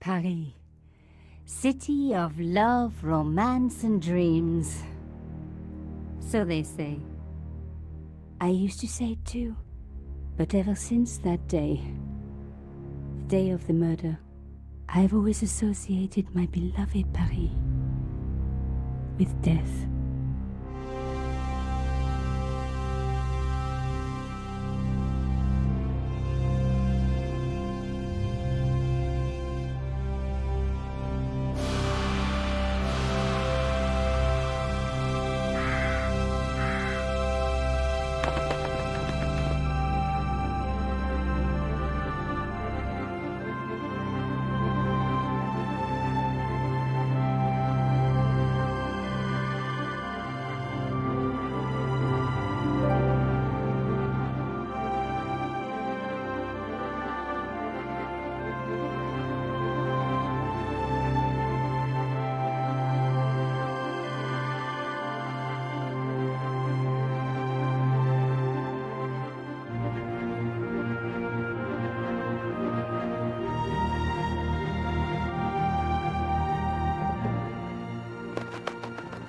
Paris. City of love, romance, and dreams. So they say. I used to say it too. But ever since that day, the day of the murder, I've always associated my beloved Paris with death.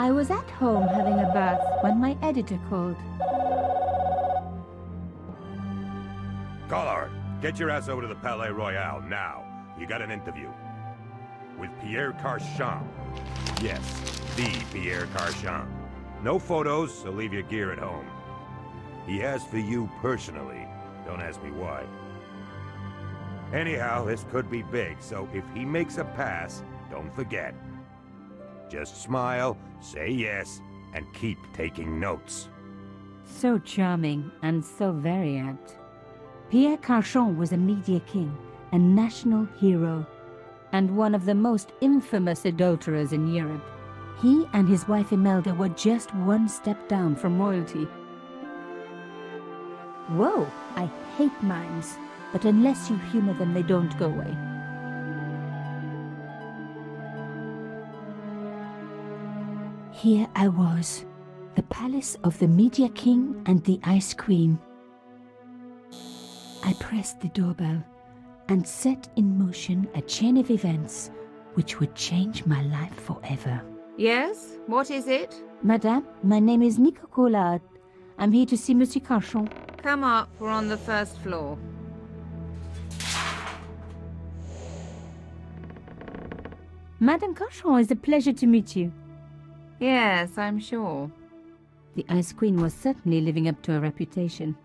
I was at home having a bath when my editor called. Collard, get your ass over to the Palais Royal now. You got an interview. With Pierre Carchon. Yes, the Pierre Carchon. No photos, so leave your gear at home. He asked for you personally. Don't ask me why. Anyhow, this could be big, so if he makes a pass, don't forget. Just smile, say yes, and keep taking notes. So charming and so very apt. Pierre Carchon was a media king, a national hero, and one of the most infamous adulterers in Europe. He and his wife Imelda were just one step down from royalty. Whoa, I hate mimes, but unless you humor them, they don't go away. Here I was, the palace of the Media King and the Ice Queen. I pressed the doorbell and set in motion a chain of events which would change my life forever. Yes? What is it? Madame, my name is Nico Collard. I'm here to see Monsieur Carchon. Come up, we're on the first floor. Madame Carchon, it's a pleasure to meet you. Yes, I'm sure. The Ice Queen was certainly living up to her reputation.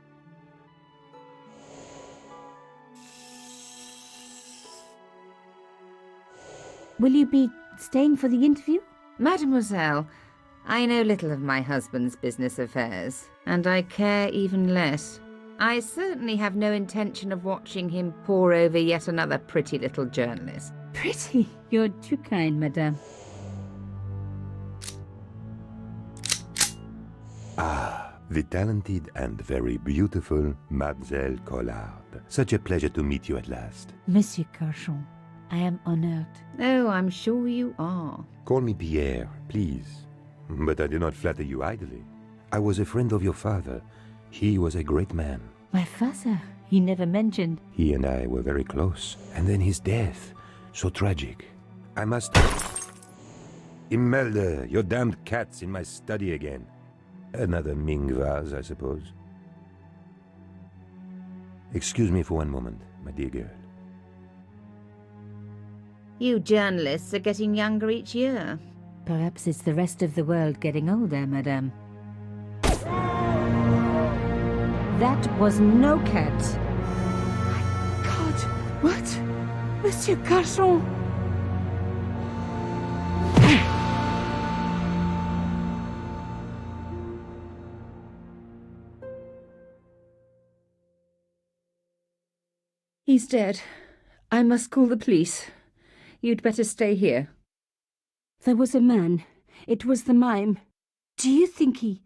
Will you be staying for the interview? Mademoiselle, I know little of my husband's business affairs, and I care even less. I certainly have no intention of watching him pore over yet another pretty little journalist. Pretty? You're too kind, madame. Ah, the talented and very beautiful Mademoiselle Collard. Such a pleasure to meet you at last. Monsieur Carchon, I am honored. Oh, I'm sure you are. Call me Pierre, please. But I do not flatter you idly. I was a friend of your father. He was a great man. My father? He never mentioned. He and I were very close. And then his death. So tragic. I must... Imelda, your damned cat's in my study again. Another Ming vase, I suppose. Excuse me for one moment, my dear girl. You journalists are getting younger each year. Perhaps it's the rest of the world getting older, madame. That was no cat. My God, what? Monsieur Carchon! He's dead. I must call the police. You'd better stay here. There was a man. It was the mime. Do you think he...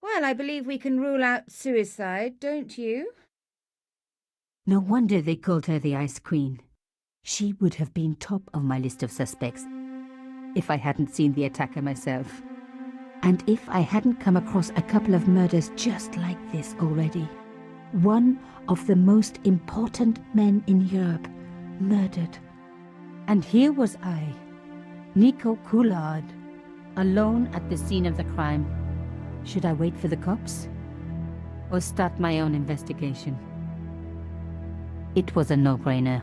Well, I believe we can rule out suicide, don't you? No wonder they called her the Ice Queen. She would have been top of my list of suspects if I hadn't seen the attacker myself. And if I hadn't come across a couple of murders just like this already. One of the most important men in Europe murdered And here was I, Nico Coulard, alone at the scene of the crime. Should I wait for the cops? Or start my own investigation? It was a no-brainer.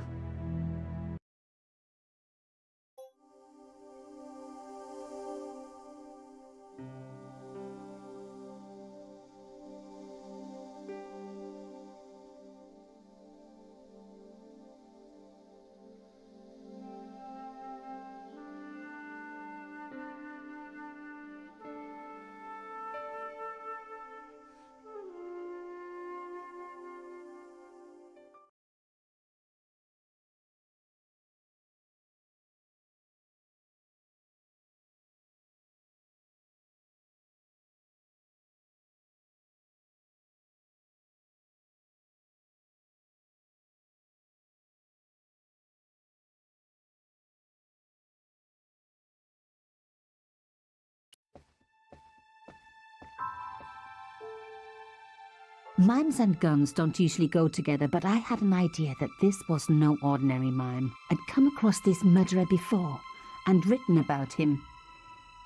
Mimes and guns don't usually go together, but I had an idea that this was no ordinary mime. I'd come across this murderer before, and written about him.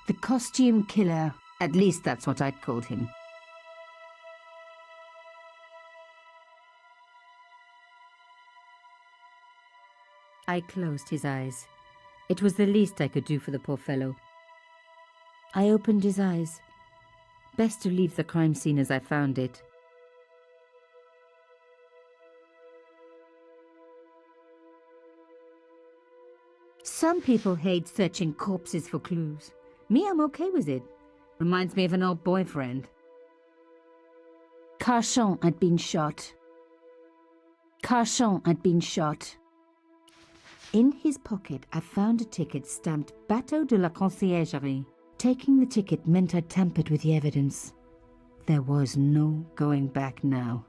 The costume killer, at least that's what I'd called him. I closed his eyes. It was the least I could do for the poor fellow. I opened his eyes. Best to leave the crime scene as I found it. Some people hate searching corpses for clues. Me, I'm okay with it. Reminds me of an old boyfriend. Carchon had been shot. Carchon had been shot. In his pocket, I found a ticket stamped Bateau de la Conciergerie. Taking the ticket meant I tampered with the evidence. There was no going back now.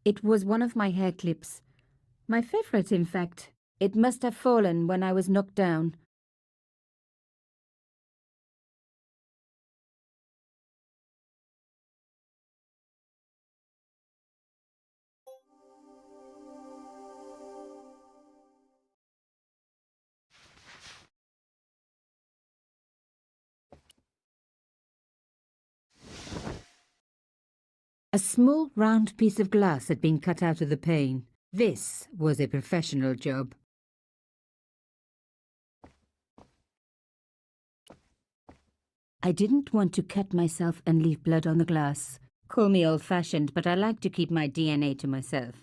It was one of my hair clips. My favorite, in fact. It must have fallen when I was knocked down. A small round piece of glass had been cut out of the pane. This was a professional job. I didn't want to cut myself and leave blood on the glass. Call me old-fashioned, but I like to keep my DNA to myself.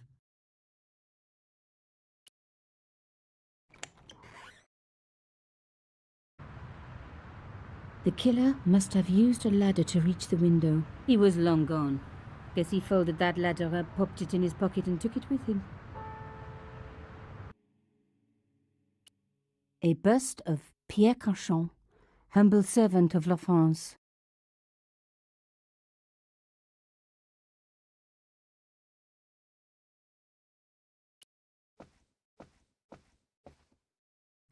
The killer must have used a ladder to reach the window. He was long gone. Guess he folded that ladder up, popped it in his pocket and took it with him. A bust of Pierre Carchon, humble servant of La France.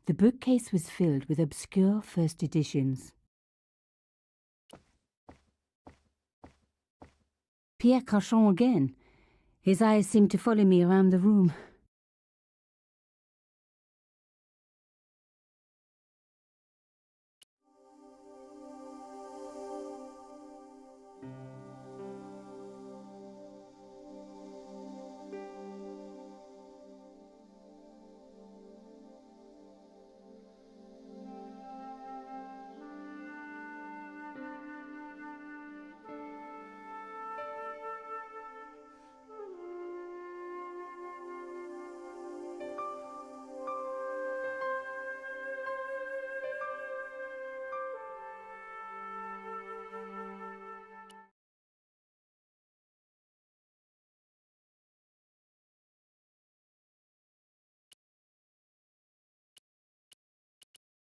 The bookcase was filled with obscure first editions. Pierre Carchon again. His eyes seemed to follow me around the room.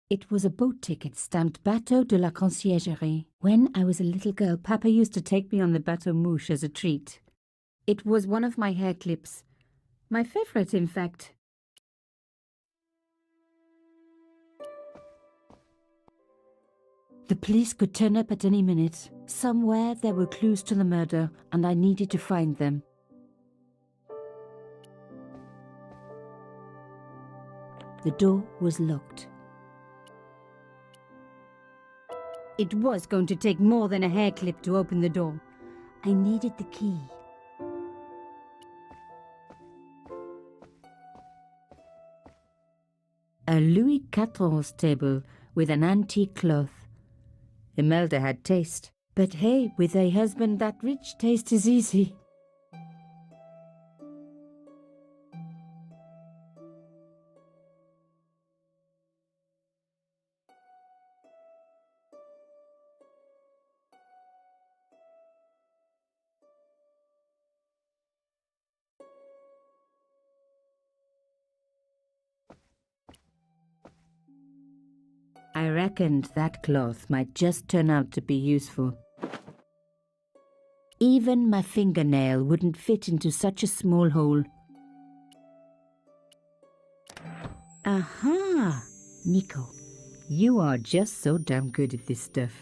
It was a boat ticket stamped Bateau de la Conciergerie. When I was a little girl, Papa used to take me on the Bateau Mouche as a treat. It was one of my hair clips. My favorite, in fact. The police could turn up at any minute. Somewhere there were clues to the murder, and I needed to find them. The door was locked. It was going to take more than a hair clip to open the door. I needed the key. A Louis XIV table with an antique cloth. Imelda had taste. But hey, with a husband that rich, taste is easy. I reckoned that cloth might just turn out to be useful. Even my fingernail wouldn't fit into such a small hole. Aha! Nico, you are just so damn good at this stuff.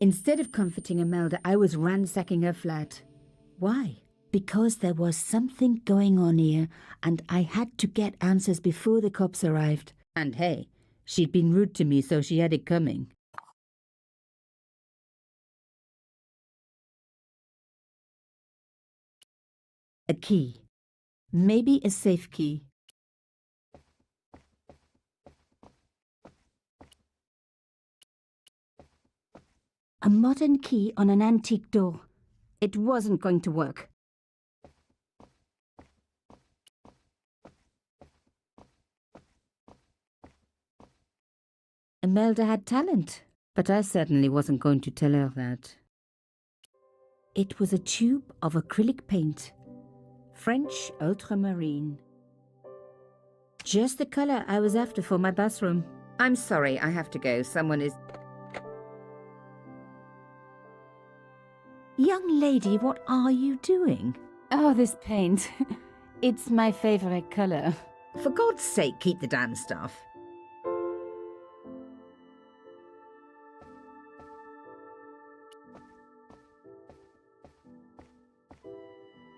Instead of comforting Imelda, I was ransacking her flat. Why? Because there was something going on here, and I had to get answers before the cops arrived. And hey, she'd been rude to me, so she had it coming. A key. Maybe a safe key. A modern key on an antique door. It wasn't going to work. Imelda had talent, but I certainly wasn't going to tell her that. It was a tube of acrylic paint. French ultramarine. Just the color I was after for my bathroom. I'm sorry, I have to go. Someone is... Young lady, what are you doing? Oh, this paint. It's my favorite color. For God's sake, keep the damn stuff.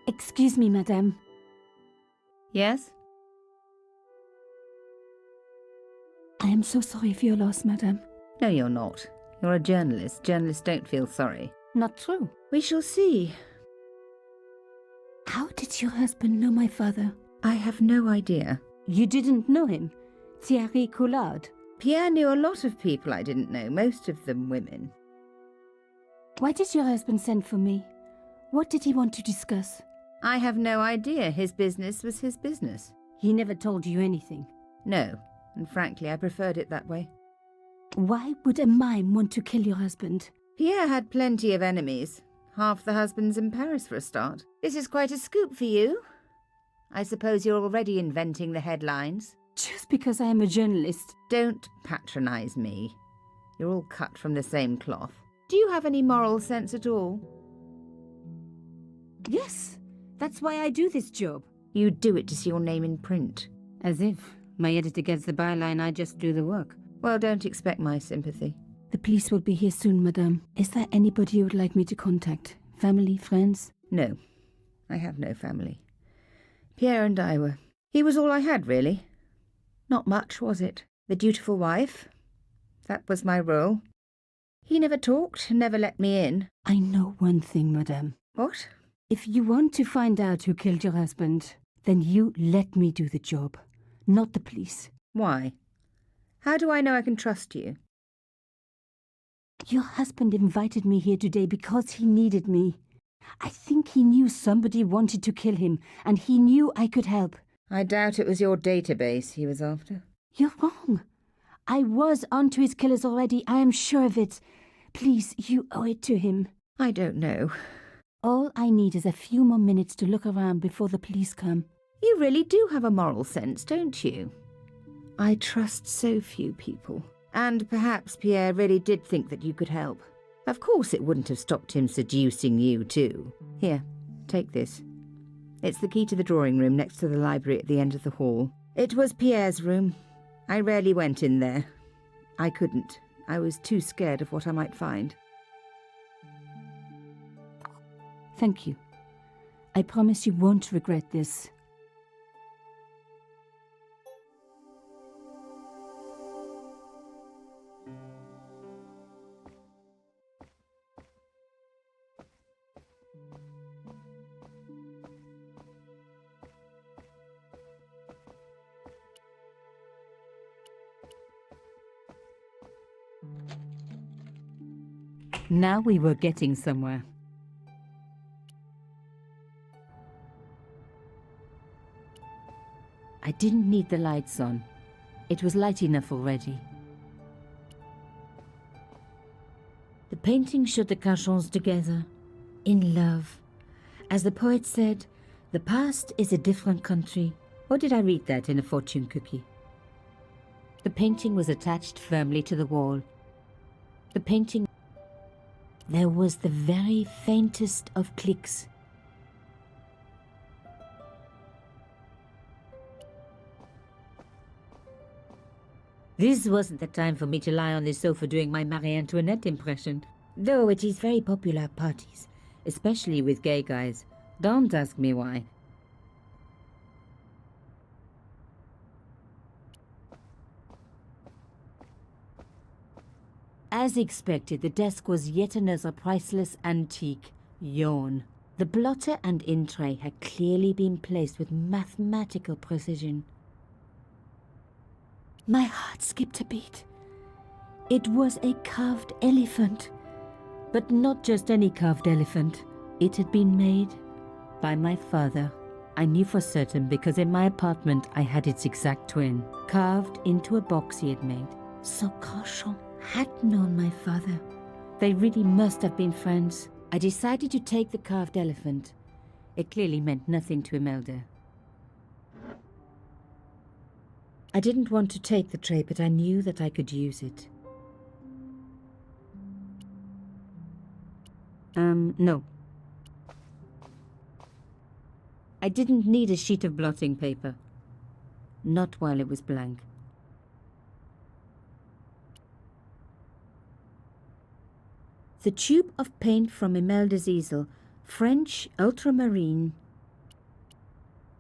Excuse me, madame. Yes? I am so sorry for your loss, madame. No, you're not. You're a journalist. Journalists don't feel sorry. Not true. We shall see. How did your husband know my father? I have no idea. You didn't know him? Thierry Coulard? Pierre knew a lot of people I didn't know, most of them women. Why did your husband send for me? What did he want to discuss? I have no idea. His business was his business. He never told you anything? No, and frankly, I preferred it that way. Why would a mime want to kill your husband? Pierre had plenty of enemies. Half the husbands in Paris for a start. This is quite a scoop for you. I suppose you're already inventing the headlines. Just because I am a journalist. Don't patronise me. You're all cut from the same cloth. Do you have any moral sense at all? Yes, that's why I do this job. You do it to see your name in print. As if my editor gets the byline, I just do the work. Well, don't expect my sympathy. The police will be here soon, madame. Is there anybody you would like me to contact? Family, friends? No, I have no family. Pierre and I were... He was all I had, really. Not much, was it? The dutiful wife. That was my role. He never talked, never let me in. I know one thing, madame. What? If you want to find out who killed your husband, then you let me do the job, not the police. Why? How do I know I can trust you? Your husband invited me here today because he needed me. I think he knew somebody wanted to kill him, and he knew I could help. I doubt it was your database he was after. You're wrong. I was onto his killers already, I am sure of it. Please, you owe it to him. I don't know. All I need is a few more minutes to look around before the police come. You really do have a moral sense, don't you? I trust so few people. And perhaps Pierre really did think that you could help. Of course it wouldn't have stopped him seducing you too. Here, take this. It's the key to the drawing room next to the library at the end of the hall. It was Pierre's room. I rarely went in there. I couldn't. I was too scared of what I might find. Thank you. I promise you won't regret this. Now we were getting somewhere. I didn't need the lights on. It was light enough already. The painting showed the Carchons together, in love. As the poet said, the past is a different country. Or did I read that in a fortune cookie? The painting was attached firmly to the wall. The painting... There was the very faintest of clicks. This wasn't the time for me to lie on the sofa doing my Marie Antoinette impression, though it is very popular at parties, especially with gay guys. Don't ask me why. As expected, the desk was yet another priceless antique. Yawn. The blotter and in tray had clearly been placed with mathematical precision. My heart skipped a beat. It was a carved elephant. But not just any carved elephant. It had been made by my father. I knew for certain because in my apartment I had its exact twin, carved into a box he had made. So Carchon had known my father. They really must have been friends. I decided to take the carved elephant. It clearly meant nothing to Imelda. I didn't want to take the tray, but I knew that I could use it. No. I didn't need a sheet of blotting paper. Not while it was blank. The tube of paint from Imelda's easel, French ultramarine.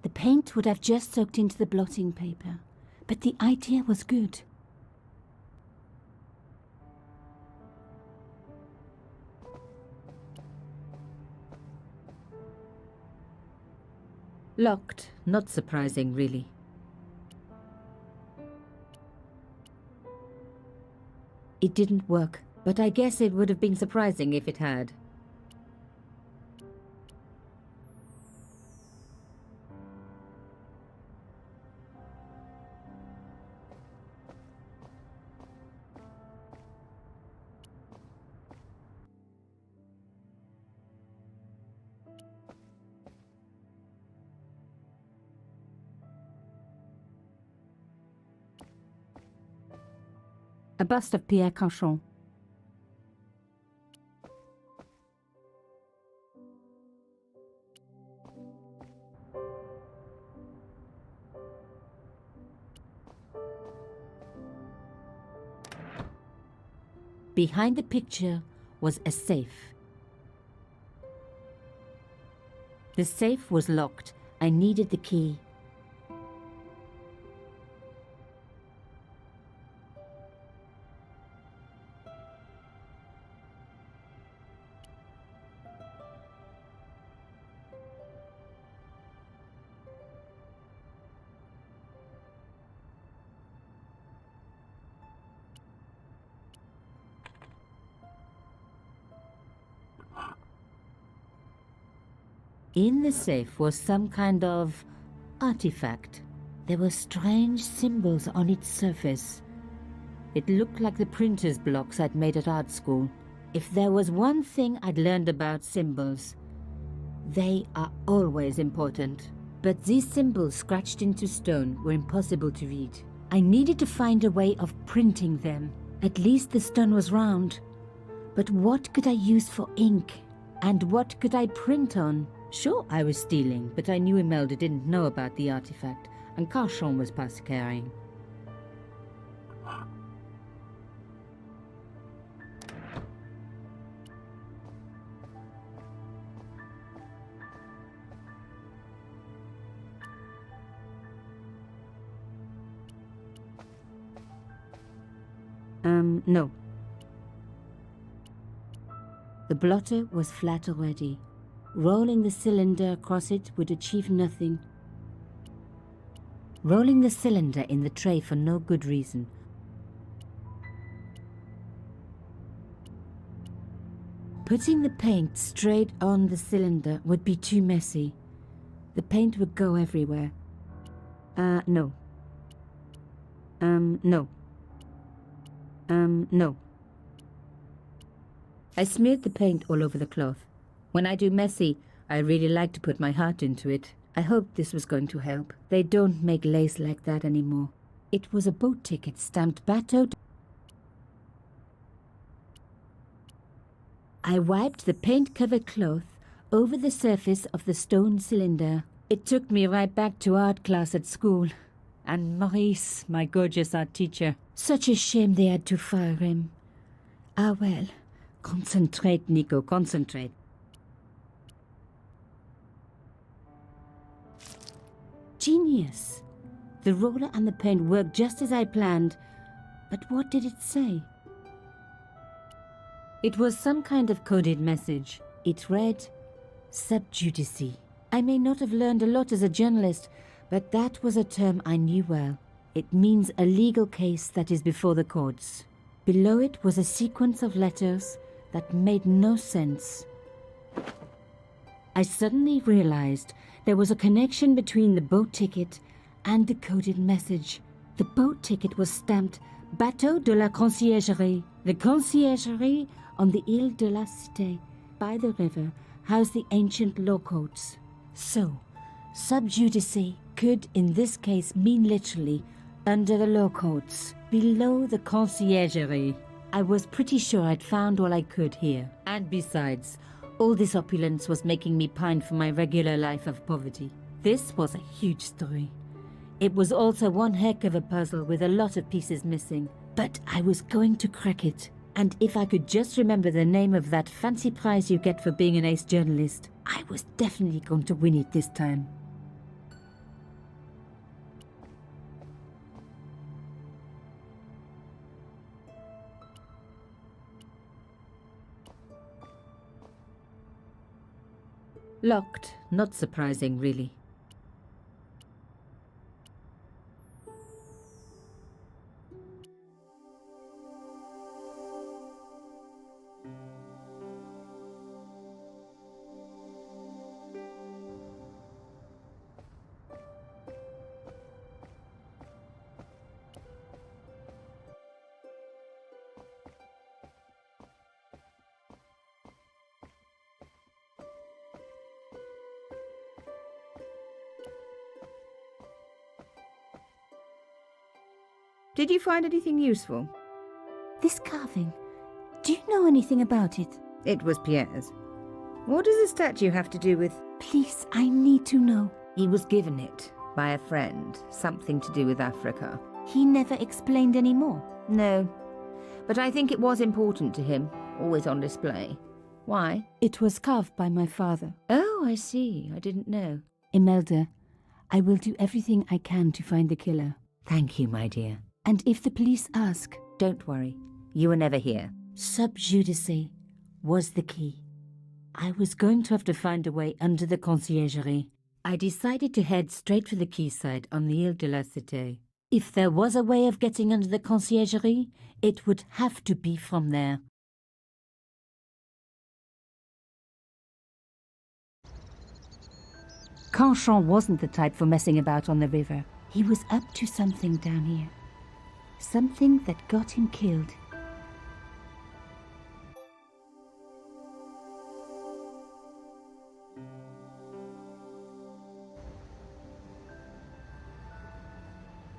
The paint would have just soaked into the blotting paper. But the idea was good. Locked. Not surprising, really. It didn't work, but I guess it would have been surprising if it had. A bust of Pierre Carchon. Behind the picture was a safe. The safe was locked. I needed the key. In the safe was some kind of artifact. There were strange symbols on its surface. It looked like the printer's blocks I'd made at art school. If there was one thing I'd learned about symbols, they are always important. But these symbols scratched into stone were impossible to read. I needed to find a way of printing them. At least the stone was round. But what could I use for ink? And what could I print on? Sure, I was stealing, but I knew Imelda didn't know about the artifact, and Carchon was past caring. No. The blotter was flat already. Rolling the cylinder across it would achieve nothing. Rolling the cylinder in the tray for no good reason. Putting the paint straight on the cylinder would be too messy. The paint would go everywhere. No. No. No. I smeared the paint all over the cloth. When I do messy, I really like to put my heart into it. I hoped this was going to help. They don't make lace like that anymore. It was a boat ticket stamped Bateau. I wiped the paint-covered cloth over the surface of the stone cylinder. It took me right back to art class at school. And Maurice, my gorgeous art teacher. Such a shame they had to fire him. Ah well, concentrate, Nico, concentrate. Genius! The roller and the paint worked just as I planned. But what did it say? It was some kind of coded message. It read, sub judice. I may not have learned a lot as a journalist, but that was a term I knew well. It means a legal case that is before the courts. Below it was a sequence of letters that made no sense. I suddenly realized there was a connection between the boat ticket and the coded message. The boat ticket was stamped Bateau de la Conciergerie. The Conciergerie on the Ile de la Cité, by the river, housed the ancient law courts. So, sub judice could in this case mean literally under the law courts, below the Conciergerie. I was pretty sure I'd found all I could here. And besides, all this opulence was making me pine for my regular life of poverty. This was a huge story. It was also one heck of a puzzle with a lot of pieces missing. But I was going to crack it. And if I could just remember the name of that fancy prize you get for being an ace journalist, I was definitely going to win it this time. Locked, not surprising really. Did you find anything useful? This carving, do you know anything about it? It was Pierre's. What does the statue have to do with... Please, I need to know. He was given it by a friend, something to do with Africa. He never explained any more. No, but I think it was important to him, always on display. Why? It was carved by my father. Oh, I see. I didn't know. Imelda, I will do everything I can to find the killer. Thank you, my dear. And if the police ask... Don't worry. You were never here. Sub judice was the key. I was going to have to find a way under the Conciergerie. I decided to head straight for the quayside on the Ile de la Cité. If there was a way of getting under the Conciergerie, it would have to be from there. Canchon wasn't the type for messing about on the river. He was up to something down here. Something that got him killed.